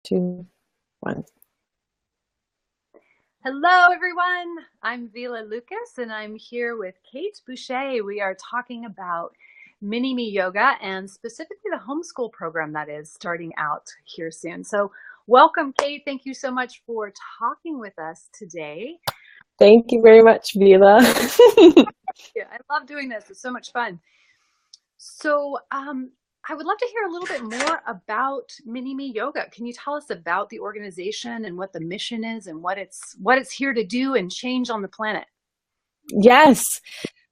Two, one. Hello, everyone. I'm Vila Loukas, and I'm here with Kate Boucher. We are talking about Mini Me Yoga and specifically the homeschool program that is starting out here soon. So, welcome, Kate. Thank you so much for talking with us today. Thank you very much, Vila. Yeah, I love doing this. It's so much fun. So, I would love to hear a little bit more about Mini Me Yoga. Can you tell us about the organization and what the mission is and what it's here to do and change on the planet? Yes.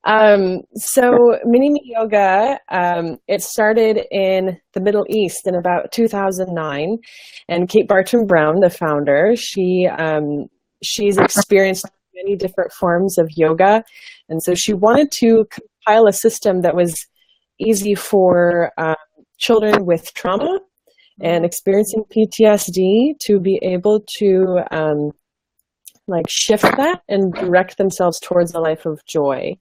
So Mini Me Yoga, it started in the Middle East in about 2009, and Kate Bartram Brown, the founder, she's experienced many different forms of yoga, and so she wanted to compile a system that was easy for children with trauma and experiencing PTSD to be able to like shift that and direct themselves towards a life of joy.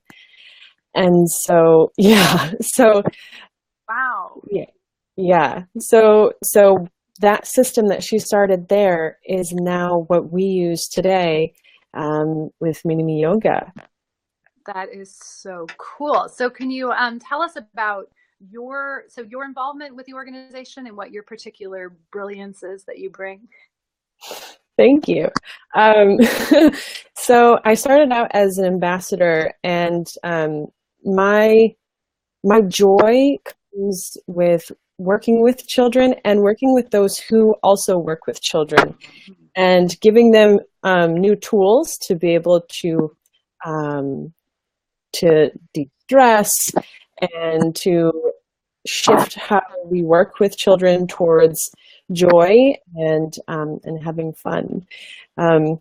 And so, yeah, so Wow. yeah, yeah. So that system that she started there is now what we use today with Mini Me Yoga. That is so cool. So can you tell us about your involvement with the organization and what your particular brilliance is that you bring? Thank you. Um, so I started out as an ambassador, and my my joy comes with working with children and working with those who also work with children and giving them new tools to be able um, to de-stress and to shift how we work with children towards joy and having fun. Um,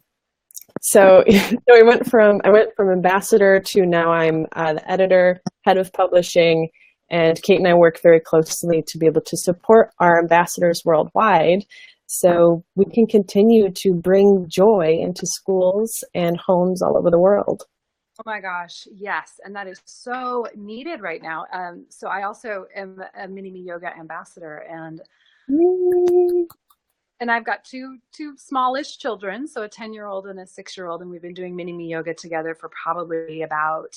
so I went from ambassador to now I'm the editor, head of publishing, and Kate and I work very closely to be able to support our ambassadors worldwide, so we can continue to bring joy into schools and homes all over the world. Oh my gosh, yes, and that is so needed right now. So I also am a Mini Me Yoga ambassador, Mm. and I've got two smallish children, so a 10-year-old and a 6-year-old, and we've been doing Mini Me Yoga together for probably about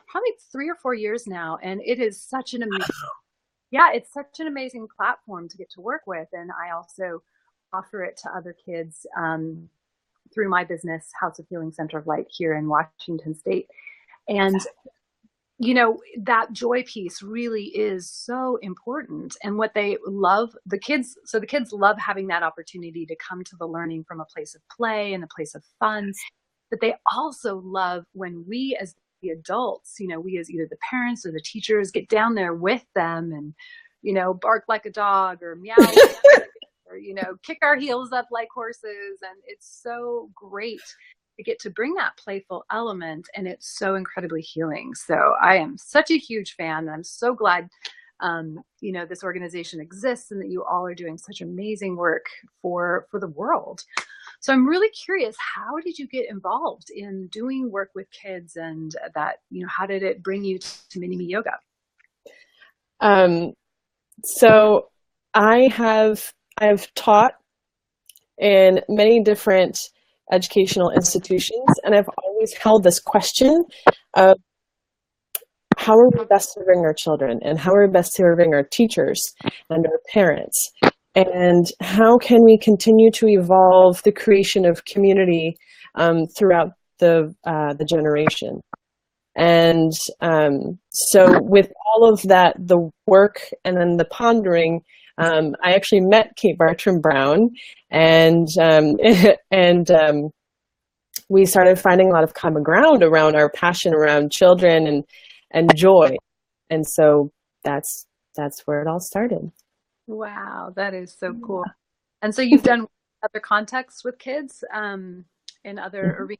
probably 3 or 4 years now, and it is such an amazing yeah, it's such an amazing platform to get to work with, and I also offer it to other kids through my business, House of Healing Center of Light here in Washington State. And that joy piece really is so important. And what they love, the kids love having that opportunity to come to the learning from a place of play and a place of fun. But they also love when we as the adults, we as either the parents or the teachers get down there with them and, bark like a dog or meow or, kick our heels up like horses. And it's so great to get to bring that playful element, and it's so incredibly healing. So I am such a huge fan, and I'm so glad this organization exists and that you all are doing such amazing work for the world. So I'm really curious, how did you get involved in doing work with kids, and that, how did it bring you to Mini Me Yoga? Um, so I've taught in many different educational institutions, and I've always held this question of how are we best serving our children, and how are we best serving our teachers and our parents, and how can we continue to evolve the creation of community throughout the generation. And so with all of that, the work and then the pondering, I actually met Kate Bartram Brown, and and we started finding a lot of common ground around our passion around children and joy, and so that's where it all started. Wow, that is so cool. And so you've done other contexts with kids in other arenas.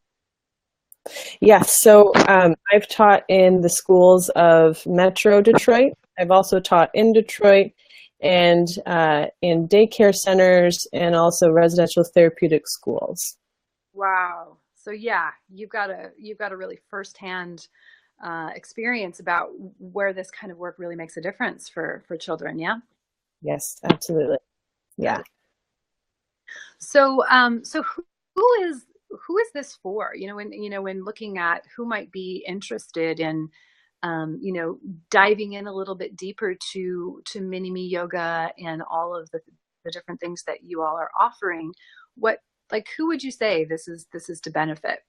Yes, so I've taught in the schools of Metro Detroit. I've also taught in Detroit and in daycare centers and also residential therapeutic schools. Wow. So yeah, you've got a really firsthand experience about where this kind of work really makes a difference for children. Yeah. Yes, absolutely. Yeah. So, so who is this for? When looking at who might be interested in, diving in a little bit deeper to mini me yoga and all of the different things that you all are offering, what who would you say this is to benefit?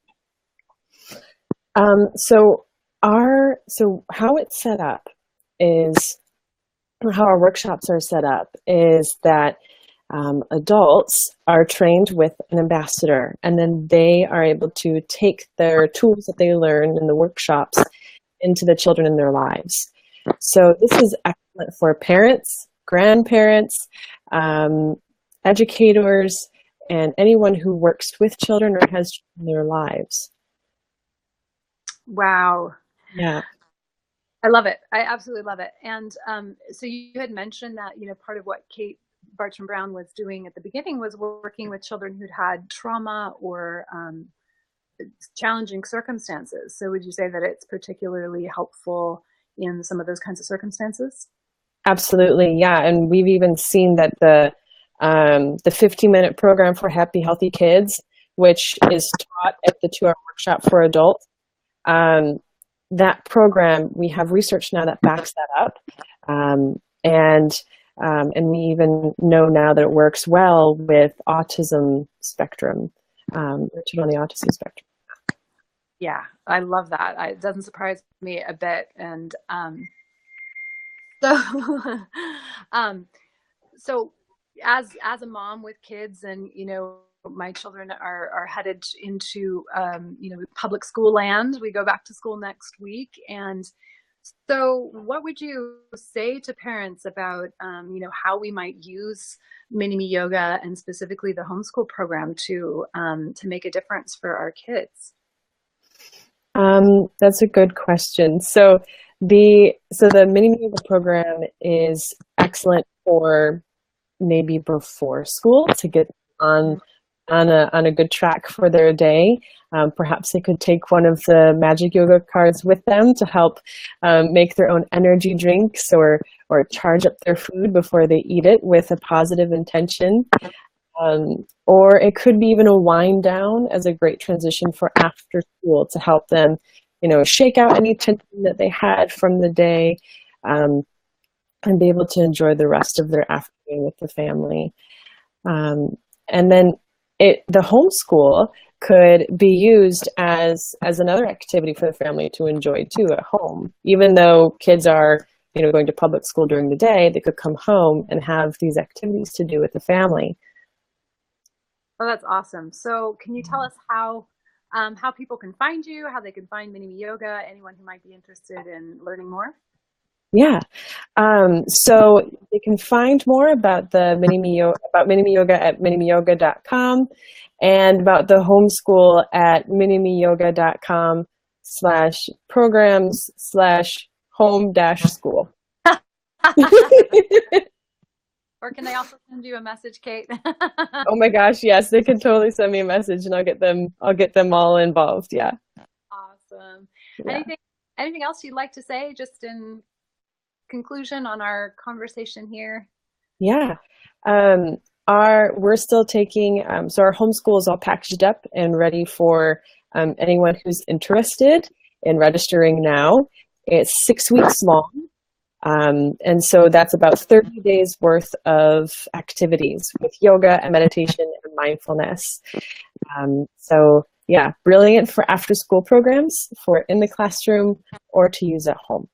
So how it's set up is how our workshops are set up is that adults are trained with an ambassador, and then they are able to take their tools that they learn in the workshops into the children in their lives. So this is excellent for parents, grandparents, educators, and anyone who works with children or has children in their lives. Wow. Yeah. I love it. I absolutely love it. And so you had mentioned that, part of what Kate Bartram Brown was doing at the beginning was working with children who'd had trauma or challenging circumstances. So would you say that it's particularly helpful in some of those kinds of circumstances? Absolutely, yeah. And we've even seen that the 15-minute program for Happy Healthy Kids, which is taught at the 2-hour workshop for adults, that program, we have research now that backs that up, and we even know now that it works well with autism spectrum, children on the autism spectrum. Yeah, I love that. It doesn't surprise me a bit. And so, so as a mom with kids, and my children are headed into public school land. We go back to school next week, and so what would you say to parents about how we might use mini me yoga and specifically the homeschool program to make a difference for our kids? That's a good question. So the mini me yoga program is excellent for maybe before school to get on a good track for their day. Perhaps they could take one of the magic yoga cards with them to help make their own energy drinks or charge up their food before they eat it with a positive intention. Or it could be even a wind down as a great transition for after school to help them, shake out any tension that they had from the day, and be able to enjoy the rest of their afternoon with the family. And then the homeschool could be used as another activity for the family to enjoy too at home. Even though kids are, going to public school during the day, they could come home and have these activities to do with the family. Oh, that's awesome. So can you tell us how people can find you, how they can find Mini Me Yoga, anyone who might be interested in learning more? Yeah. So you can find more about Mini Me Yoga at minimyoga.com, and about the homeschool at minimyoga.com/programs/home-school. Or can they also send you a message, Kate? Oh my gosh, yes, they can totally send me a message and I'll get them all involved. Yeah. Awesome. Yeah. Anything else you'd like to say just in conclusion on our conversation here? Yeah. We're still taking, so our homeschool is all packaged up and ready for anyone who's interested in registering now. It's 6 weeks long. And so that's about 30 days worth of activities with yoga and meditation and mindfulness. So yeah, brilliant for after school programs, for in the classroom, or to use at home.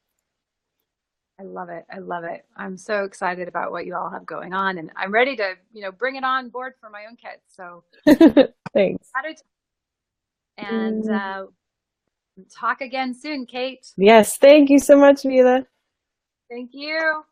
I love it. I love it. I'm so excited about what you all have going on, and I'm ready to, bring it on board for my own kids. So thanks. And talk again soon, Kate. Yes, thank you so much, Vila. Thank you.